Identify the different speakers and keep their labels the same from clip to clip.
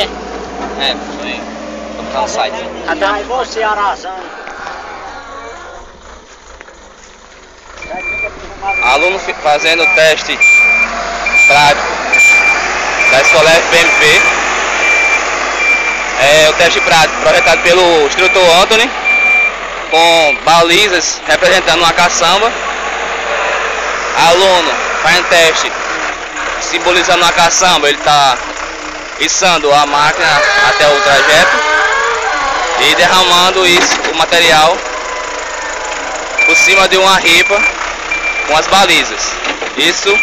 Speaker 1: é?
Speaker 2: É, foi. Tô botando no site.
Speaker 1: Aí você, Arazão.
Speaker 2: Aluno fazendo o teste prático da escola FPMP. É o teste prático projetado pelo instrutor Anthony, com balizas representando uma caçamba. Aluno fazendo teste simbolizando uma caçamba, ele está içando a máquina até o trajeto e derramando o material por cima de uma ripa com as balizas. Isso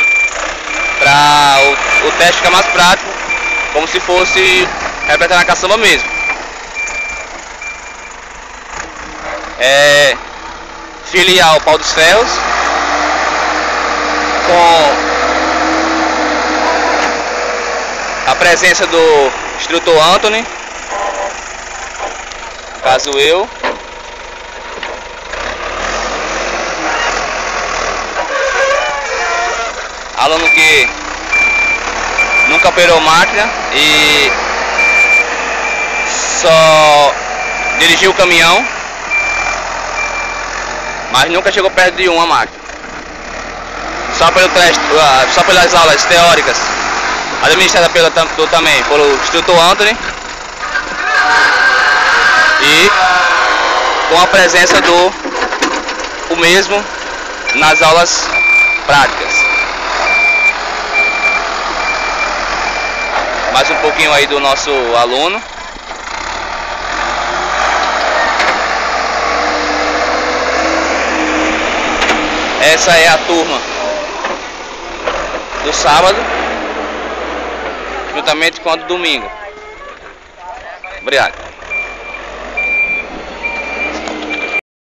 Speaker 2: para o teste ficar mais prático, como se fosse representar a caçamba mesmo. Filial Pau dos Ferros, com a presença do instrutor Anthony, no caso eu. Aluno que nunca operou máquina e só dirigiu o caminhão, mas nunca chegou perto de uma máquina. Só pelas aulas teóricas administrada também pelo instrutor Anthony e com a presença o mesmo nas aulas práticas. Mais um pouquinho aí do nosso aluno. Essa é a turma do sábado, juntamente com a do domingo. Obrigado.